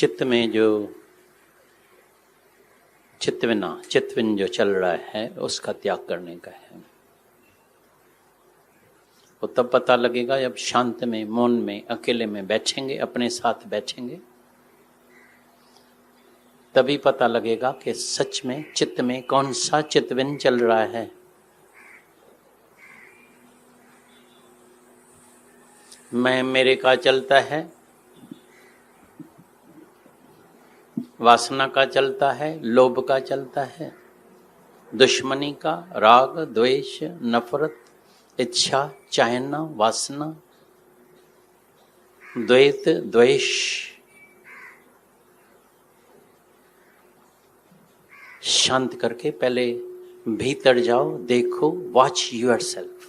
चित्त में जो चित्तविन जो चल रहा है उसका त्याग करने का है। वो तब पता लगेगा जब शांत में, मौन में, अकेले में बैठेंगे, अपने साथ बैठेंगे, तभी पता लगेगा कि सच में चित्त में कौन सा चित्तविन चल रहा है। मैं मेरे का चलता है, वासना का चलता है, लोभ का चलता है, दुश्मनी का, राग, द्वेष, नफरत, इच्छा, चाहना, वासना, द्वैत, द्वेष। शांत करके पहले भीतर जाओ, देखो, वॉच योरसेल्फ।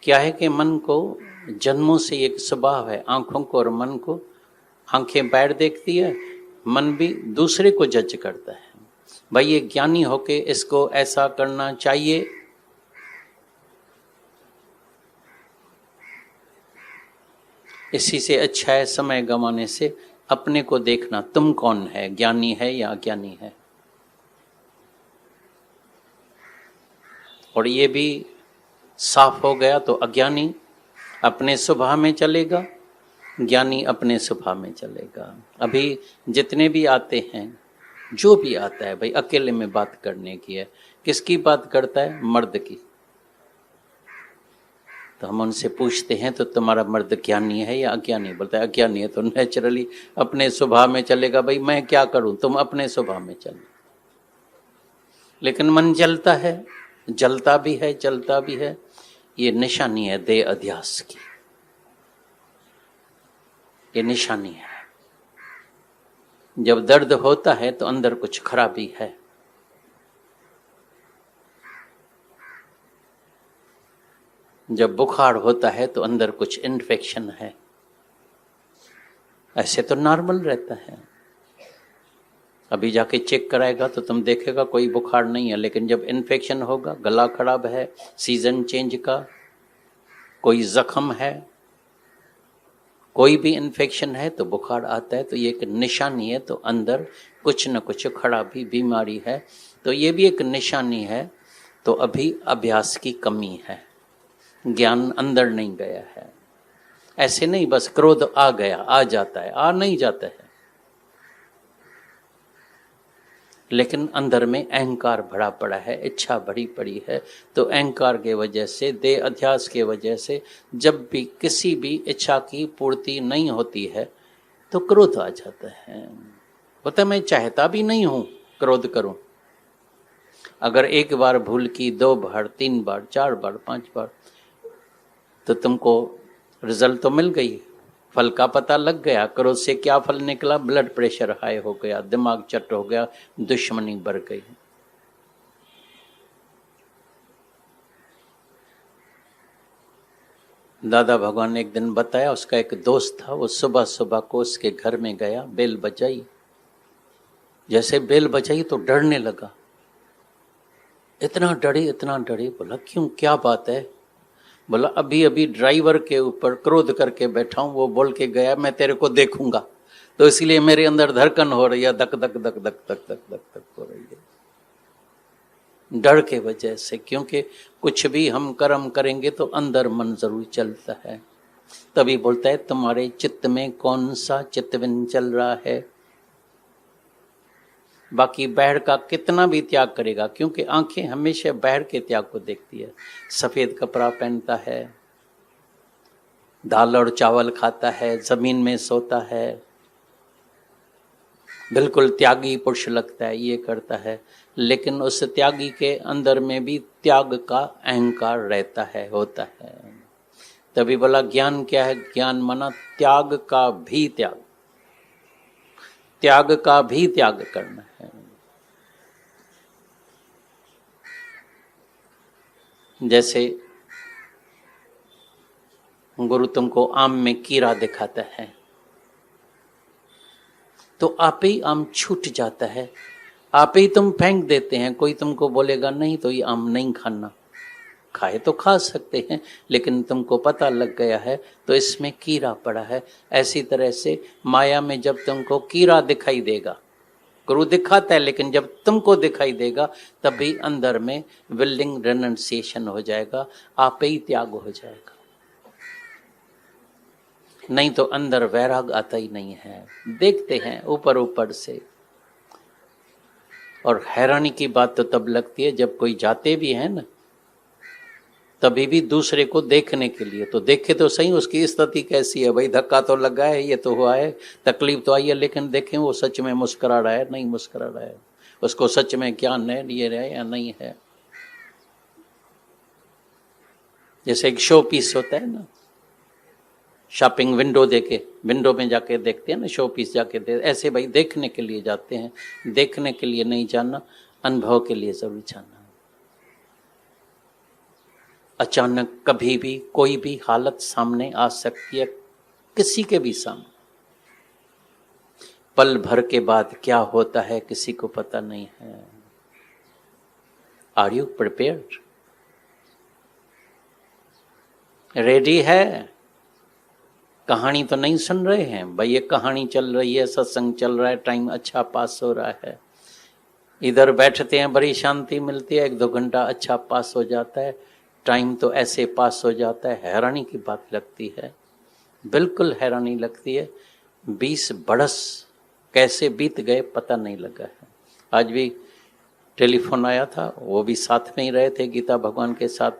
क्या है कि मन को जन्मों से एक स्वभाव है, आंखों को और मन को, आंखें बाहर देखती है, मन भी दूसरे को जज करता है। भाई ये ज्ञानी होके इसको ऐसा करना चाहिए, इसी से अच्छा है समय गंवाने से अपने को देखना, तुम कौन है, ज्ञानी है या अज्ञानी है। और ये भी साफ हो गया तो अज्ञानी अपने स्वभाव में चलेगा, ज्ञानी अपने स्वभाव में चलेगा। अभी जितने भी आते हैं, जो भी आता है भाई अकेले में बात करने की है, किसकी बात करता है? मर्द की। तो हम उनसे पूछते हैं तो तुम्हारा मर्द ज्ञानी है या अज्ञानी? बोलता है अज्ञानी है। तो नेचुरली अपने स्वभाव में चलेगा, भाई मैं क्या करूं, तुम अपने स्वभाव में चलो। लेकिन मन जलता है, जलता भी है, चलता भी है, ये निशानी है देह अध्यास की, ये निशानी है। जब दर्द होता है तो अंदर कुछ खराबी है। जब बुखार होता है तो अंदर कुछ इन्फेक्शन है। ऐसे तो नॉर्मल रहता है। अभी जाके चेक कराएगा तो तुम देखेगा कोई बुखार नहीं है, लेकिन जब इन्फेक्शन होगा, गला खराब है, सीजन चेंज का, कोई जख्म है, कोई भी इन्फेक्शन है तो बुखार आता है। तो ये एक निशानी है, तो अंदर कुछ न कुछ खराबी, बीमारी है, तो ये भी एक निशानी है। तो अभी अभ्यास की कमी है, ज्ञान अंदर नहीं गया है। ऐसे नहीं बस क्रोध आ गया, आ जाता है, आ नहीं जाता है, लेकिन अंदर में अहंकार भरा पड़ा है, इच्छा भरी पड़ी है। तो अहंकार के वजह से, देह अध्यास के वजह से जब भी किसी भी इच्छा की पूर्ति नहीं होती है तो क्रोध आ जाता है। होता मैं चाहता भी नहीं हूं क्रोध करूं। अगर एक बार भूल की, 2 बार, 3 बार, 4 बार, 5 बार, तो तुमको रिजल्ट तो मिल गई, फल का पता लग गया। क्रोध से क्या फल निकला? ब्लड प्रेशर हाई हो गया, दिमाग चट हो गया, दुश्मनी बढ़ गई। दादा भगवान ने एक दिन बताया, उसका एक दोस्त था, वो सुबह सुबह को उसके घर में गया, बेल बजाई। जैसे बेल बजाई तो डरने लगा, इतना डरे। बोला क्यों, क्या बात है? बोला अभी अभी ड्राइवर के ऊपर क्रोध करके बैठा हूं, वो बोल के गया मैं तेरे को देखूंगा, तो इसलिए मेरे अंदर धड़कन हो रही है, धक धक धक धक धक धक धक धक हो रही है, डर के वजह से। क्योंकि कुछ भी हम कर्म करेंगे तो अंदर मन जरूर चलता है। तभी बोलता है तुम्हारे चित्त में कौन सा चित्तविन चल रहा है। बाकी बाहर का कितना भी त्याग करेगा, क्योंकि आंखें हमेशा बाहर के त्याग को देखती है। सफेद कपड़ा पहनता है, दाल और चावल खाता है, जमीन में सोता है, बिल्कुल त्यागी पुरुष लगता है, ये करता है, लेकिन उस त्यागी के अंदर में भी त्याग का अहंकार रहता है, होता है। तभी बोला ज्ञान क्या है? ज्ञान माना त्याग का भी त्याग, त्याग का भी त्याग करना है। जैसे गुरु तुमको आम में कीड़ा दिखाता है तो आप ही आम छूट जाता है, आप ही तुम फेंक देते हैं। कोई तुमको बोलेगा नहीं तो ये आम नहीं खाना, खाए तो खा सकते हैं, लेकिन तुमको पता लग गया है तो इसमें कीड़ा पड़ा है। ऐसी तरह से माया में जब तुमको कीड़ा दिखाई देगा, गुरु दिखाता है, लेकिन जब तुमको दिखाई देगा तभी अंदर में विलिंग रेनंसिएशन हो जाएगा, आप ही त्याग हो जाएगा। नहीं तो अंदर वैराग आता ही नहीं है। देखते हैं ऊपर ऊपर से, और हैरानी की बात तो तब लगती है जब कोई जाते भी है ना, तभी भी दूसरे को देखने के लिए, तो देखे तो सही उसकी स्थिति कैसी है। भाई धक्का तो लगा है, ये तो हुआ है, तकलीफ तो आई है, लेकिन देखें वो सच में मुस्कुरा रहा है नहीं मुस्कुरा रहा है, उसको सच में ज्ञान है ये है या नहीं है। जैसे एक शो पीस होता है ना, शॉपिंग विंडो देके, विंडो में जाके देखते हैं ना, शो पीस जाके ऐसे भाई देखने के लिए जाते हैं, देखने के लिए नहीं जाना, अनुभव के लिए जरूर जाना। अचानक कभी भी कोई भी हालत सामने आ सकती है, किसी के भी सामने। पल भर के बाद क्या होता है किसी को पता नहीं है। Are you prepared? रेडी है? कहानी तो नहीं सुन रहे हैं भाई, ये कहानी चल रही है, सत्संग चल रहा है, टाइम अच्छा पास हो रहा है, इधर बैठते हैं बड़ी शांति मिलती है, 1-2 घंटा अच्छा पास हो जाता है, टाइम तो ऐसे पास हो जाता है, हैरानी की बात लगती है, बिल्कुल हैरानी लगती है। 20 बरस कैसे बीत गए पता नहीं लगा है। आज भी टेलीफोन आया था, वो भी साथ में ही रहे थे गीता भगवान के साथ,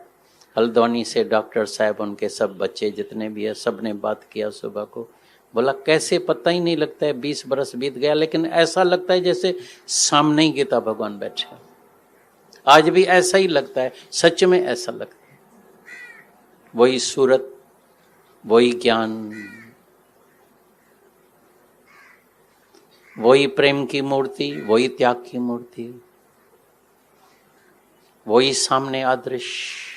हल्द्वानी से डॉक्टर साहब, उनके सब बच्चे जितने भी है, सब ने बात किया सुबह को। बोला कैसे पता ही नहीं लगता है, 20 बरस बीत गया, लेकिन ऐसा लगता है जैसे सामने ही गीता भगवान बैठे। आज भी ऐसा ही लगता है, सच में ऐसा लगता है। वही सूरत, वही ज्ञान, वही प्रेम की मूर्ति, वही त्याग की मूर्ति, वही सामने आदृश्य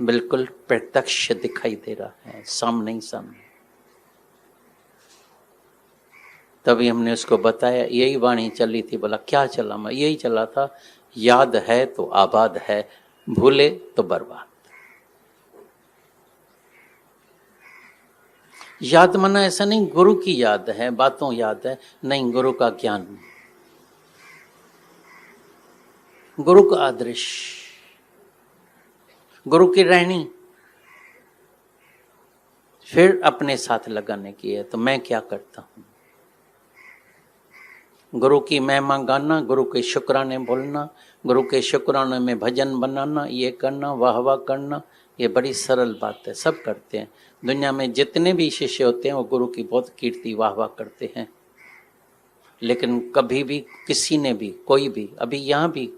बिल्कुल प्रत्यक्ष दिखाई दे रहा है, सामने ही सामने। तभी हमने उसको बताया, यही वाणी चली थी। बोला क्या चला? मैं यही चला था, याद है तो आबाद है, भूले तो बर्बाद। याद माना ऐसा नहीं गुरु की याद है, बातों याद है, नहीं, गुरु का ज्ञान, गुरु का आदर्श, गुरु की रहनी, फिर अपने साथ लगाने की है। तो मैं क्या करता हूं? गुरु की महिमा गाना, गुरु के शुक्राने बोलना, गुरु के शुक्राने में भजन बनाना, ये करना, वाह वाह करना, ये बड़ी सरल बात है, सब करते हैं। दुनिया में जितने भी शिष्य होते हैं वो गुरु की बहुत कीर्ति वाह वाह करते हैं, लेकिन कभी भी किसी ने भी, कोई भी, अभी यहाँ भी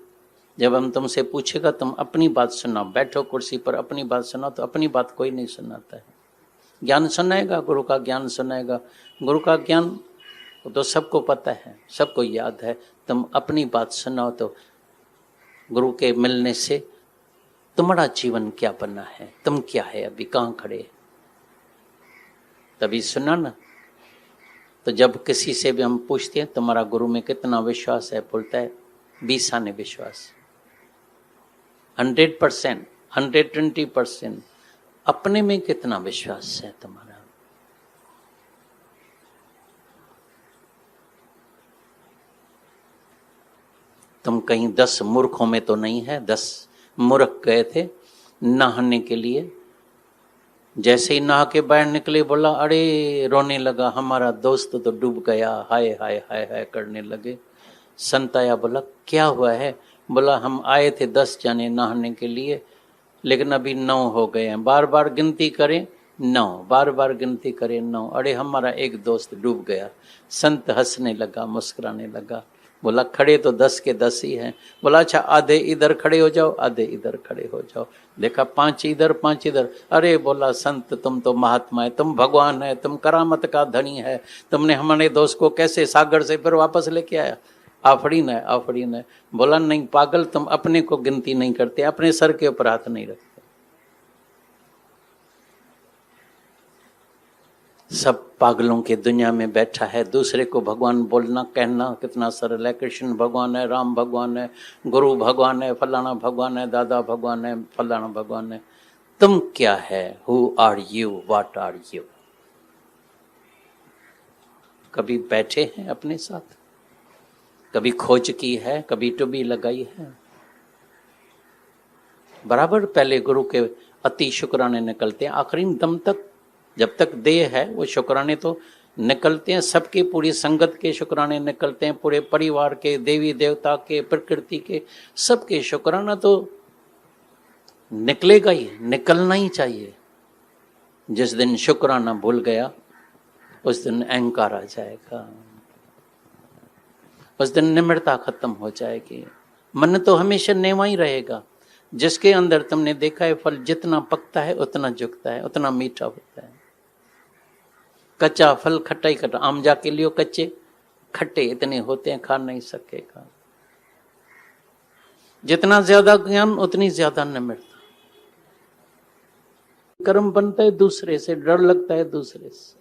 जब हम तुमसे पूछेगा तुम अपनी बात सुनाओ, बैठो कुर्सी पर अपनी बात सुनाओ, तो अपनी बात कोई नहीं सुनाता है। ज्ञान सुनाएगा, गुरु का ज्ञान सुनाएगा, गुरु का ज्ञान तो सबको पता है, सबको याद है। तुम अपनी बात सुनाओ तो गुरु के मिलने से तुम्हारा जीवन क्या बना है, तुम क्या है, अभी कहाँ खड़े, तभी सुना ना। तो जब किसी से भी हम पूछते हैं तुम्हारा गुरु में कितना विश्वास है, बोलता है 20 आने विश्वास, 100%, 120%। अपने में कितना विश्वास है तुम्हारा? तुम कहीं 10 मूर्खों में तो नहीं है। 10 मूर्ख गए थे नहाने के लिए, जैसे ही नहा के बाहर निकले बोला अरे, रोने लगा, हमारा दोस्त तो डूब गया, हाय हाय हाय हाय करने लगे। संत आया, बोला क्या हुआ है? बोला हम आए थे 10 जने नहाने के लिए, लेकिन अभी 9 हो गए हैं, बार बार गिनती करें 9, बार बार गिनती करें 9, अरे हमारा एक दोस्त डूब गया। संत हंसने लगा, मुस्कुराने लगा, बोला खड़े तो 10 के 10 ही हैं। बोला अच्छा आधे इधर खड़े हो जाओ, आधे इधर खड़े हो जाओ। देखा 5 इधर 5 इधर। अरे बोला संत तुम तो महात्मा है, तुम भगवान है, तुम करामत का धनी है, तुमने हमारे दोस्त को कैसे सागर से फिर वापस लेके आया? आफरीन है, आफरीन है। बोला नहीं पागल, तुम अपने को गिनती नहीं करते, अपने सर के ऊपर हाथ नहीं रखते। सब पागलों के दुनिया में बैठा है, दूसरे को भगवान बोलना कहना कितना सरल है। कृष्ण भगवान है, राम भगवान है, गुरु भगवान है, फलाना भगवान है, दादा भगवान है, फलाना भगवान है। तुम क्या है? Who are you, what are you? कभी बैठे हैं अपने साथ? कभी खोज की है? कभी टुबी लगाई है? बराबर पहले गुरु के अति शुक्राने निकलते हैं, आखिरी दम तक जब तक देह है वो शुक्राने तो निकलते हैं। सबके, पूरी संगत के शुक्राने निकलते हैं, पूरे परिवार के, देवी देवता के, प्रकृति के, सबके शुक्राना तो निकलेगा ही, निकलना ही चाहिए। जिस दिन शुक्राना भूल गया उस दिन अहंकार आ जाएगा, उस दिन निम्रता खत्म हो जाएगी। मन तो हमेशा नेवा ही रहेगा। जिसके अंदर तुमने देखा है फल जितना पकता है उतना झुकता है, उतना मीठा होता है। कच्चा फल खट्टा ही खट्टा, आम जाके लियो कच्चे खट्टे इतने होते हैं, खा नहीं सकेगा। जितना ज्यादा ज्ञान उतनी ज्यादा निम्रता। कर्म बनता है दूसरे से, डर लगता है दूसरे से।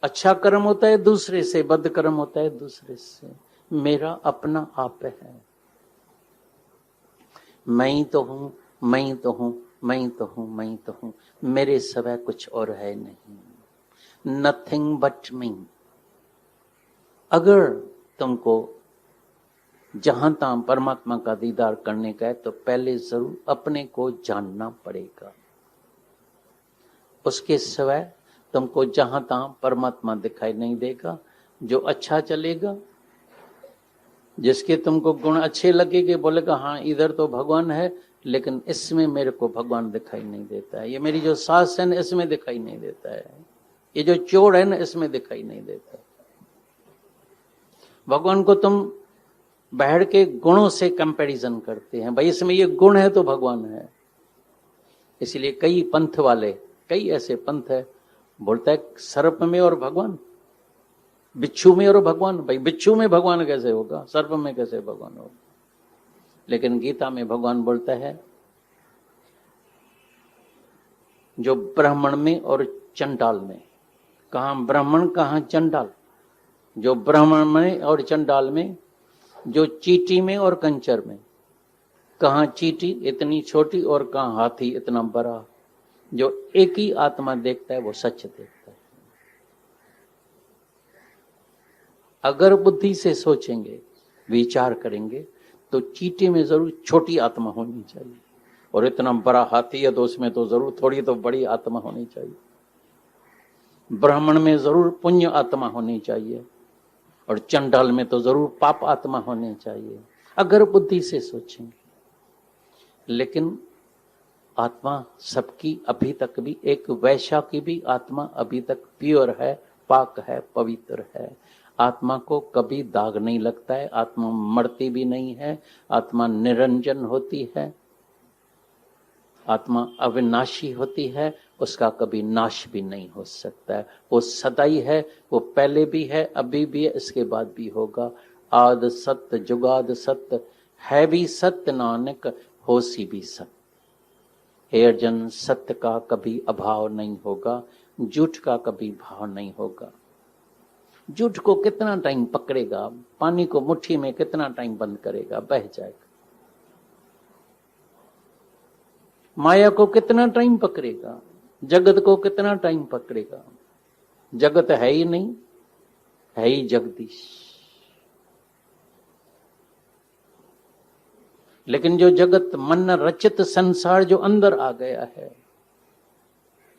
अच्छा कर्म होता है दूसरे से, बद कर्म होता है दूसरे से। मेरा अपना आप है, मैं ही तो हूं, मैं ही तो हूं, मैं ही तो हूं, मैं ही तो हूं, मेरे सिवाय कुछ और है नहीं। नथिंग बट मी। अगर तुमको जहां तहां परमात्मा का दीदार करने का है तो पहले जरूर अपने को जानना पड़ेगा। उसके सिवाय तुमको जहां तहां परमात्मा दिखाई नहीं देगा। जो अच्छा चलेगा, जिसके तुमको गुण अच्छे लगेंगे, बोलेगा हाँ इधर तो भगवान है, लेकिन इसमें मेरे को भगवान दिखाई नहीं देता है। ये मेरी जो सास है ना इसमें दिखाई नहीं देता है, ये जो चोर है ना इसमें दिखाई नहीं देता है। भगवान को तुम बैठ के गुणों से कंपैरिजन करते हैं, भाई इसमें ये गुण है तो भगवान है। इसलिए कई पंथ वाले, कई ऐसे पंथ है, बोलता है सर्प में और भगवान, बिच्छू में और भगवान। भाई बिच्छू में भगवान कैसे होगा, सर्प में कैसे भगवान होगा? लेकिन गीता में भगवान बोलता है जो ब्राह्मण में और चंडाल में, कहां ब्राह्मण कहां चंडाल, जो ब्राह्मण में और चंडाल में, जो चींटी में और कंचर में, कहां चींटी इतनी छोटी और कहां हाथी इतना बड़ा। जो एक ही आत्मा देखता है वो सच देखता है। अगर बुद्धि से सोचेंगे, विचार करेंगे तो चींटी में जरूर छोटी आत्मा होनी चाहिए, और इतना बड़ा हाथी है तो उसमें तो जरूर थोड़ी तो बड़ी आत्मा होनी चाहिए। ब्राह्मण में जरूर पुण्य आत्मा होनी चाहिए, और चंडाल में तो जरूर पाप आत्मा होनी चाहिए, अगर बुद्धि से सोचेंगे। लेकिन आत्मा सबकी अभी तक भी, एक वैश्या की भी आत्मा अभी तक प्योर है, पाक है, पवित्र है। आत्मा को कभी दाग नहीं लगता है, आत्मा मरती भी नहीं है, आत्मा निरंजन होती है, आत्मा अविनाशी होती है, उसका कभी नाश भी नहीं हो सकता है। वो सदाई है, वो पहले भी है, अभी भी है, इसके बाद भी होगा। आद सत्य जुगाद सत्य, है भी सत्य नानक, होसी भी सत्य। हे अर्जुन, सत्य का कभी अभाव नहीं होगा, झूठ का कभी भाव नहीं होगा। झूठ को कितना टाइम पकड़ेगा, पानी को मुट्ठी में कितना टाइम बंद करेगा, बह जाएगा। माया को कितना टाइम पकड़ेगा, जगत को कितना टाइम पकड़ेगा। जगत है ही नहीं, है ही जगदीश। लेकिन जो जगत मन रचित संसार जो अंदर आ गया है,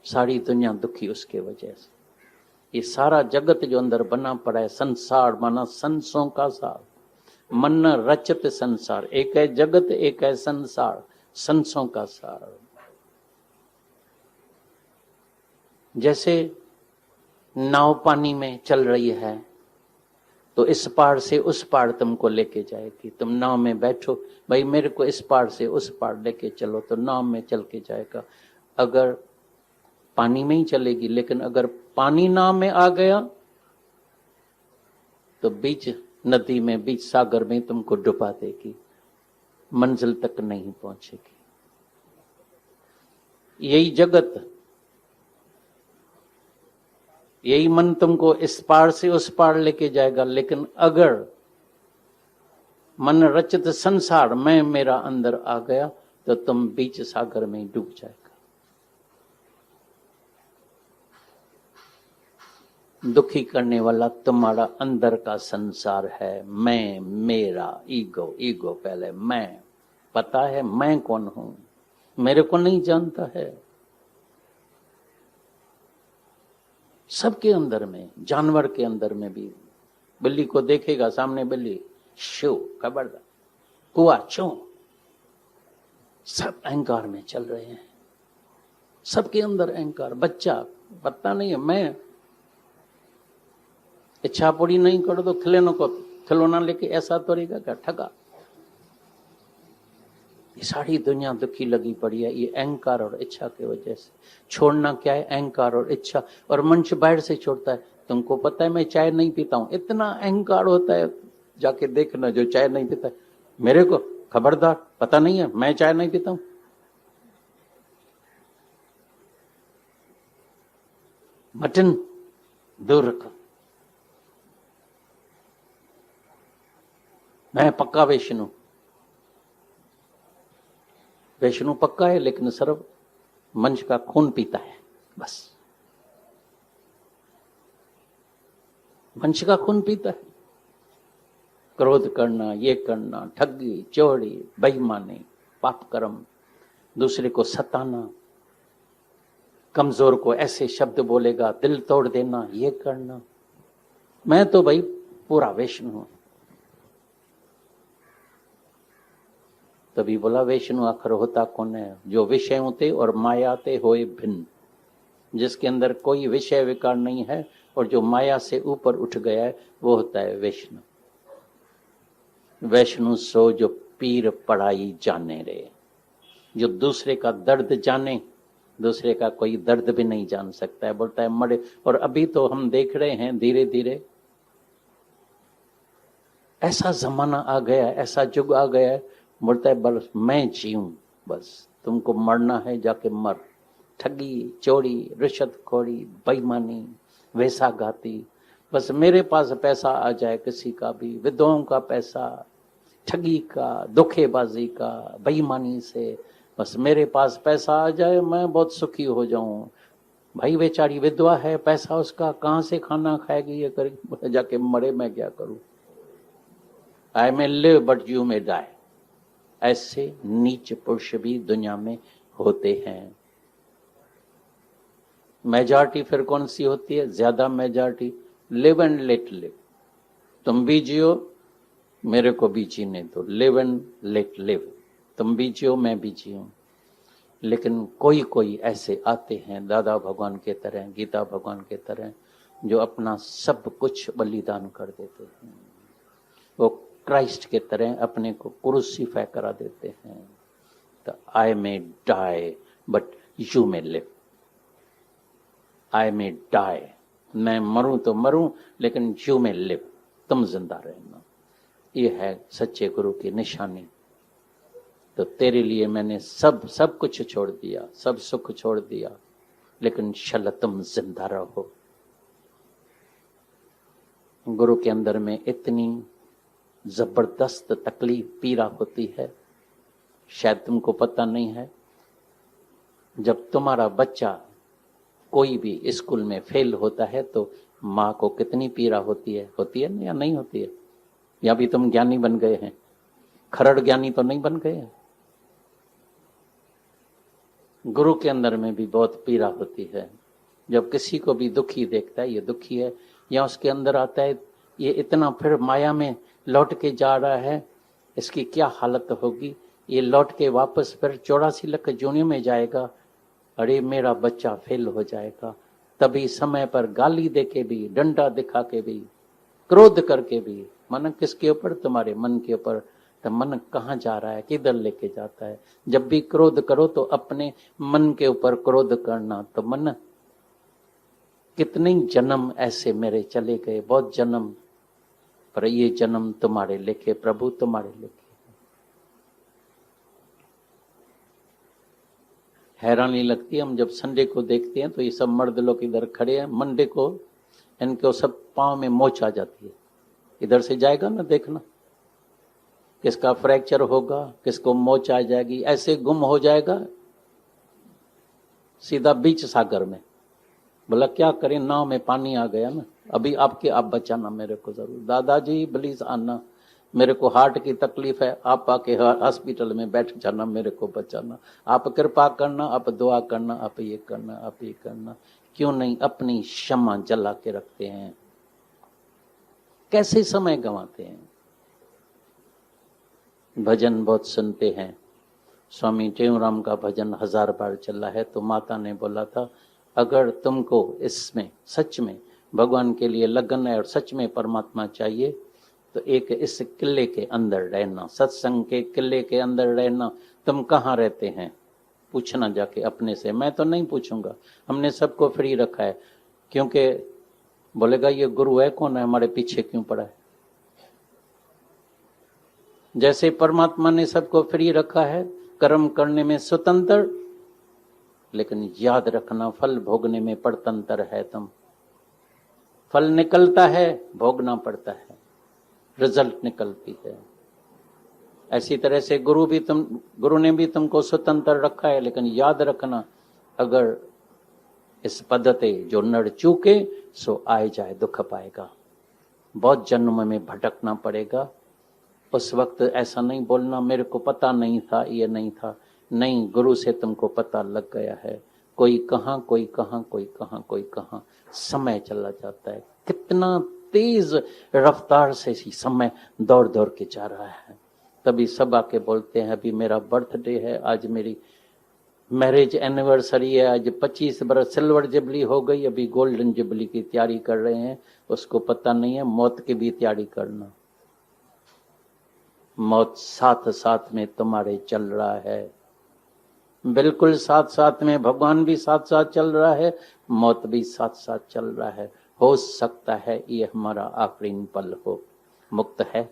सारी दुनिया दुखी उसके वजह से। ये सारा जगत जो अंदर बना पड़ा है, संसार माना संसों का सार, मन रचित संसार। एक है जगत, एक है संसार, संसों का सार। जैसे नाव पानी में चल रही है तो इस पार से उस पार तुमको लेके जाएगी। तुम नाव में बैठो, भाई मेरे को इस पार से उस पार लेके चलो, तो नाव में चल के जाएगा। अगर पानी में ही चलेगी, लेकिन अगर पानी नाव में आ गया तो बीच नदी में, बीच सागर में तुमको डुबा देगी, मंजिल तक नहीं पहुंचेगी। यही जगत यही मन तुमको इस पार से उस पार लेके जाएगा। लेकिन अगर मन रचित संसार में मेरा अंदर आ गया तो तुम बीच सागर में डूब जाएगा। दुखी करने वाला तुम्हारा अंदर का संसार है। मैं, मेरा, ईगो। ईगो पहले मैं। पता है मैं कौन हूं? मेरे को नहीं जानता है। सबके अंदर में, जानवर के अंदर में भी। बिल्ली को देखेगा सामने बिल्ली, शो, खबरदार, कुआ, चो। सब अहंकार में चल रहे हैं। सबके अंदर अहंकार। बच्चा पता नहीं है मैं। इच्छा पूरी नहीं करो तो खिलौना लेके ऐसा तोड़ेगा क्या? ठगा। ये सारी दुनिया दुखी लगी पड़ी है, ये अहंकार और इच्छा की वजह से। छोड़ना क्या है? अहंकार और इच्छा। और मनुष्य बाहर से छोड़ता है। तुमको पता है मैं चाय नहीं पीता हूं, इतना अहंकार होता है। जाके देखना जो चाय नहीं पीता है, मेरे को खबरदार, पता नहीं है मैं चाय नहीं पीता हूं। मटन दूर रखो। मैं पक्का वैष्णु। वैष्णु पक्का है, लेकिन सिर्फ मंच का खून पीता है, बस। मंच का खून पीता है। क्रोध करना, ये करना, ठगी, चोरी, बेईमानी, पाप कर्म, दूसरे को सताना, कमजोर को ऐसे शब्द बोलेगा, दिल तोड़ देना, ये करना। मैं तो भाई पूरा वैष्णु हूं। तभी बोला वैष्णु आखिर होता कौन है? जो विषयों ते और माया ते होए भिन्न, जिसके अंदर कोई विषय विकार नहीं है और जो माया से ऊपर उठ गया है, वो होता है वैष्णु। वैष्णु सो जो पीर पढ़ाई जाने रे, जो दूसरे का दर्द जाने। दूसरे का कोई दर्द भी नहीं जान सकता है। बोलता है मरे। और अभी तो हम देख रहे हैं धीरे धीरे ऐसा जमाना आ गया, ऐसा युग आ गया है। बोलता है बस मैं जीऊं, बस तुमको मरना है जाके मर। ठगी, चोरी, रिश्वतखोरी, बेईमानी, वेसाघाती, बस मेरे पास पैसा आ जाए, किसी का भी, विधवाओं का पैसा, ठगी का, धोखेबाजी का, बेईमानी से, बस मेरे पास पैसा आ जाए, मैं बहुत सुखी हो जाऊं। भाई बेचारी विधवा है, पैसा उसका, कहां से खाना खाएगी, ये करेगी, जाके मरे, मैं क्या करूं। I may live but you may die. ऐसे नीच पुरुष भी दुनिया में होते हैं। मेजॉरिटी फिर कौन सी होती है? ज्यादा majority live and let live. तुम भी जियो, मेरे को भी जीने दो। Live and let live. तुम भी जियो, मैं भी जियो। लेकिन कोई कोई ऐसे आते हैं दादा भगवान के तरह, गीता भगवान के तरह, जो अपना सब कुछ बलिदान कर देते हैं। वो क्राइस्ट के तरह अपने को क्रूसीफाई करा देते हैं। तो I may die but you may live. I may die, मैं मरूं तो मरूं, लेकिन यू मे लिव, तुम जिंदा रहना। ये है सच्चे गुरु की निशानी। तो तेरे लिए मैंने सब कुछ छोड़ दिया, सब सुख छोड़ दिया, लेकिन शल तुम जिंदा रहो। गुरु के अंदर में इतनी जबरदस्त तकलीफ, पीड़ा होती है, शायद तुमको पता नहीं है। जब तुम्हारा बच्चा कोई भी स्कूल में फेल होता है तो माँ को कितनी पीड़ा होती है या नहीं होती है? या भी तुम ज्ञानी बन गए हैं? खरड़ ज्ञानी तो नहीं बन गए हैं। गुरु के अंदर में भी बहुत पीड़ा होती है। जब किसी को भी दुखी देखता है, ये दुखी है, या उसके अंदर आता है ये इतना फिर माया में लौट के जा रहा है, इसकी क्या हालत होगी, ये लौट के वापस फिर 84 लाख जोनियों में जाएगा। अरे मेरा बच्चा फेल हो जाएगा। तभी समय पर गाली दे के भी, डंडा दिखा के भी, क्रोध करके भी, मन किसके ऊपर? तुम्हारे मन के ऊपर। तो मन कहाँ जा रहा है, किधर लेके जाता है? जब भी क्रोध करो तो अपने मन के ऊपर क्रोध करना। तो मन कितने जन्म ऐसे मेरे चले गए, बहुत जन्म, पर ये जन्म तुम्हारे लिखे प्रभु, तुम्हारे लिखे। हैरानी लगती है हम जब संडे को देखते हैं तो ये सब मर्द लोग इधर खड़े हैं, मंडे को इनको सब पाँव में मोच आ जाती है। इधर से जाएगा ना, देखना किसका फ्रैक्चर होगा, किसको मोच आ जाएगी, ऐसे गुम हो जाएगा सीधा बीच सागर में। बोला क्या करें, नाव में पानी आ गया ना, अभी आप बचाना मेरे को जरूर, दादाजी प्लीज आना, मेरे को हार्ट की तकलीफ है, आप आके हॉस्पिटल में बैठ जाना, मेरे को बचाना, आप कृपा करना, आप दुआ करना, आप ये करना, आप ये करना। क्यों नहीं अपनी क्षमा जला के रखते हैं, कैसे समय गंवाते हैं। भजन बहुत सुनते हैं, स्वामी टेऊराम का भजन 1000 बार चला है। तो माता ने बोला था अगर तुमको इसमें सच में भगवान के लिए लगन है और सच में परमात्मा चाहिए तो एक इस किले के अंदर रहना, सत्संग के किले के अंदर रहना। तुम कहाँ रहते हैं पूछना जाके अपने से, मैं तो नहीं पूछूंगा, हमने सबको फ्री रखा है। क्योंकि बोलेगा ये गुरु है कौन है, हमारे पीछे क्यों पड़ा है। जैसे परमात्मा ने सबको फ्री रखा है, कर्म करने में स्वतंत्र, लेकिन याद रखना फल भोगने में परतंत्र है तुम। फल निकलता है, भोगना पड़ता है, रिजल्ट निकलती है। ऐसी तरह से गुरु ने भी तुमको स्वतंत्र रखा है, लेकिन याद रखना अगर इस पद्धति जो नड़ चूके सो आए जाए दुख पाएगा, बहुत जन्म में भटकना पड़ेगा। उस वक्त ऐसा नहीं बोलना मेरे को पता नहीं था, ये नहीं था, नहीं, गुरु से तुमको पता लग गया है। कोई कहाँ, कोई कहाँ, कोई कहाँ, कोई कहाँ, समय चला जाता है। कितना तेज रफ्तार से समय दौड़ दौड़ के जा रहा है। तभी सब आके बोलते हैं अभी मेरा बर्थडे है, आज मेरी मैरिज एनिवर्सरी है, आज 25 बरस सिल्वर जुबली हो गई, अभी गोल्डन जुबली की तैयारी कर रहे हैं। उसको पता नहीं है मौत की भी तैयारी करना। मौत साथ साथ में तुम्हारे चल रहा है, बिल्कुल साथ साथ में। भगवान भी साथ साथ चल रहा है, मौत भी साथ साथ चल रहा है। हो सकता है ये हमारा आखिरी पल हो। मुक्त है,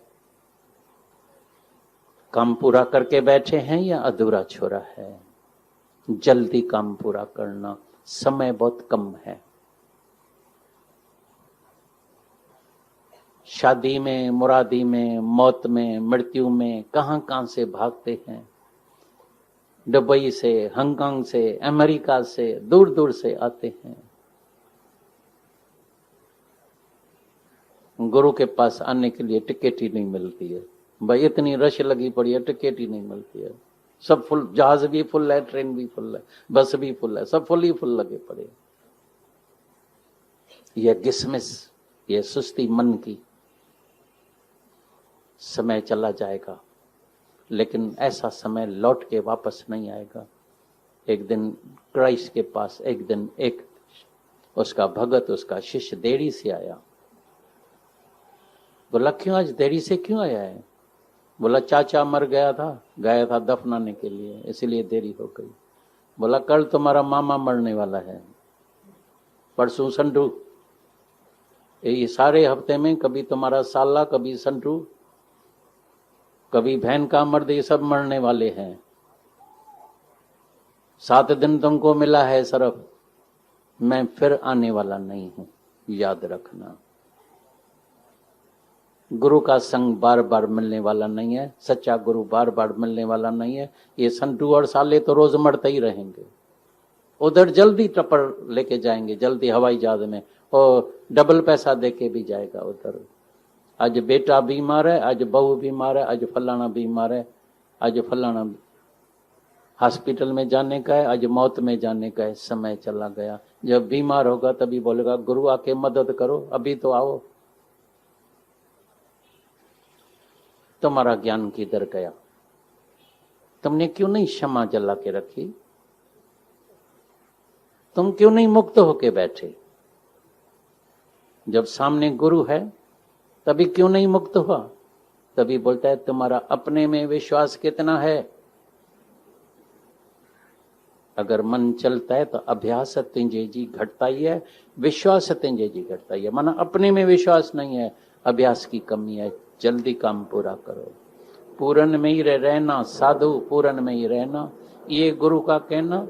काम पूरा करके बैठे हैं या अधूरा छोड़ा है। जल्दी काम पूरा करना, समय बहुत कम है। शादी में, मुरादी में, मौत में, मृत्यु में कहां कहां से भागते हैं। दुबई से, हांगकांग से, अमेरिका से, दूर दूर से आते हैं। गुरु के पास आने के लिए टिकट ही नहीं मिलती है भाई, इतनी रश लगी पड़ी है, टिकट ही नहीं मिलती है। सब फुल, जहाज भी फुल है, ट्रेन भी फुल है, बस भी फुल है, सब फुल ही फुल लगे पड़े। यह गिसमिस, यह सुस्ती मन की। समय चला जाएगा, लेकिन ऐसा समय लौट के वापस नहीं आएगा। एक दिन क्राइस्ट के पास एक दिन एक उसका भगत, उसका शिष्य देरी से आया। बोला क्यों आज देरी से क्यों आया है। बोला चाचा मर गया था दफनाने के लिए, इसीलिए देरी हो गई। बोला कल तुम्हारा मामा मरने वाला है, परसों संडू, ये सारे हफ्ते में कभी तुम्हारा साला, कभी संडू, कभी बहन का मर्द, ये सब मरने वाले हैं। 7 दिन तुमको मिला है सिर्फ, मैं फिर आने वाला नहीं हूं, याद रखना। गुरु का संग बार बार मिलने वाला नहीं है, सच्चा गुरु बार बार मिलने वाला नहीं है। ये संटू और साले तो रोज मरते ही रहेंगे। उधर जल्दी टप्पर लेके जाएंगे, जल्दी हवाई जहाज में, और डबल पैसा देके भी जाएगा उधर। आज बेटा बीमार है, आज बहू बीमार है, आज फलाना बीमार है, आज फलाना हॉस्पिटल में जाने का है, आज मौत में जाने का है। समय चला गया। जब बीमार होगा तभी बोलेगा गुरु आके मदद करो, अभी तो आओ। तुम्हारा ज्ञान किधर गया? तुमने क्यों नहीं क्षमा जला के रखी? तुम क्यों नहीं मुक्त होके बैठे? जब सामने गुरु है तभी क्यों नहीं मुक्त हुआ? तभी बोलता है तुम्हारा अपने में विश्वास कितना है। अगर मन चलता है तो अभ्यास तिंजे जी घटता ही है, विश्वास तिंजे जी घटता ही है। माना अपने में विश्वास नहीं है, अभ्यास की कमी है। जल्दी काम पूरा करो। पूरन में ही रहना, साधु पूरन में ही रहना, ये गुरु का कहना,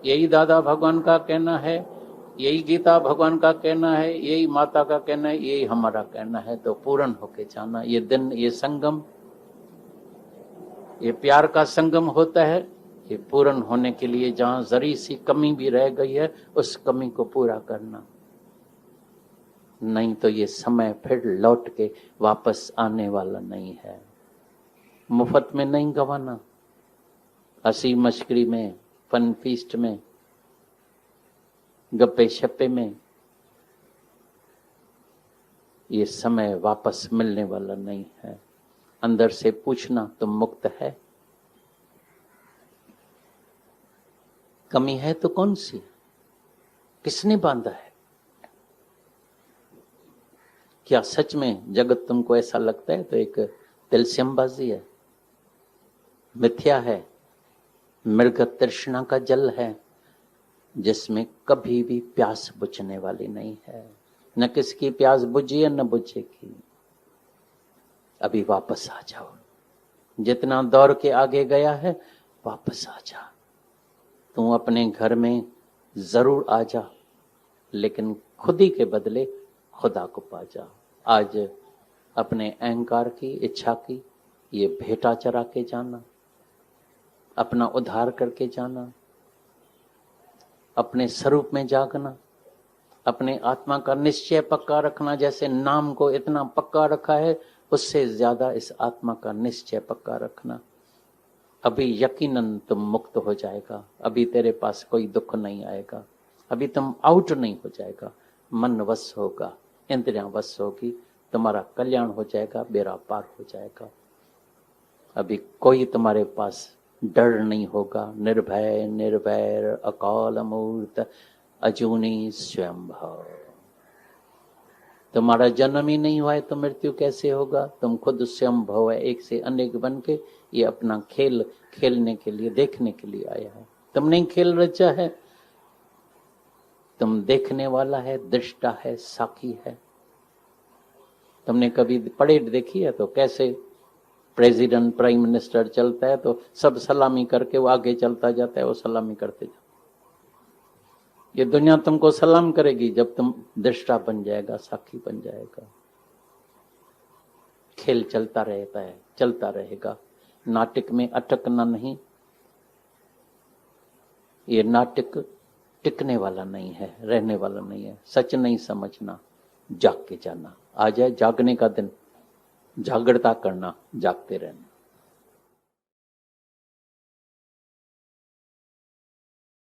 यही दादा भगवान का कहना है। यही गीता भगवान का कहना है, यही माता का कहना है, यही हमारा कहना है। तो पूर्ण होके जाना। ये दिन, ये संगम, ये प्यार का संगम होता है। ये पूर्ण होने के लिए जहां जरी सी कमी भी रह गई है, उस कमी को पूरा करना। नहीं तो ये समय फिर लौट के वापस आने वाला नहीं है। मुफ्त में नहीं गंवाना। हंसी मश्करी में, फन फीस्ट में, गप्पे शप्पे में ये समय वापस मिलने वाला नहीं है। अंदर से पूछना, तुम मुक्त है? कमी है तो कौन सी? किसने बांधा है? क्या सच में जगत तुमको ऐसा लगता है तो एक तिलस्यमबाजी है, मिथ्या है, मृग तृष्णा का जल है, जिसमें कभी भी प्यास बुझने वाली नहीं है। न किसकी प्यास बुझी है न बुझेगी। अभी वापस आ जाओ। जितना दौड़ के आगे गया है, वापस आ जा। तू अपने घर में जरूर आ जा, लेकिन खुद ही के बदले खुदा को पा जा। आज अपने अहंकार की, इच्छा की ये भेंटा चरा के जाना, अपना उद्धार करके जाना, अपने स्वरूप में जागना, अपने आत्मा का निश्चय पक्का रखना। जैसे नाम को इतना पक्का रखा है, उससे ज्यादा इस आत्मा का निश्चय पक्का रखना। अभी यकीनन तुम मुक्त हो जाएगा। अभी तेरे पास कोई दुख नहीं आएगा। अभी तुम आउट नहीं हो जाएगा। मन वश होगा, इंद्रियां वश होगी, तुम्हारा कल्याण हो जाएगा, बेड़ा पार हो जाएगा। अभी कोई तुम्हारे पास डर नहीं होगा। निर्भय निर्वैर अकाल मूर्त अजूनी स्वयंभव। तुम्हारा जन्म ही नहीं हुआ है तो मृत्यु कैसे होगा? तुम खुद स्वयंभव है, एक से अनेक बन के ये अपना खेल खेलने के लिए, देखने के लिए आया है। तुमने खेल रचा है। तुम देखने वाला है, दृष्टा है, साक्षी है। तुमने कभी परेड देखी है तो कैसे प्रेसिडेंट, प्राइम मिनिस्टर चलता है तो सब सलामी करके वो आगे चलता जाता है, वो सलामी करते जाता। ये दुनिया तुमको सलाम करेगी जब तुम दृष्टा बन जाएगा, साक्षी बन जाएगा। खेल चलता रहता है, चलता रहेगा। नाटक में अटकना नहीं। ये नाटक टिकने वाला नहीं है, रहने वाला नहीं है। सच नहीं समझना, जाग के जाना। आ जाए जागने का दिन, जागृता करना, जागते रहना।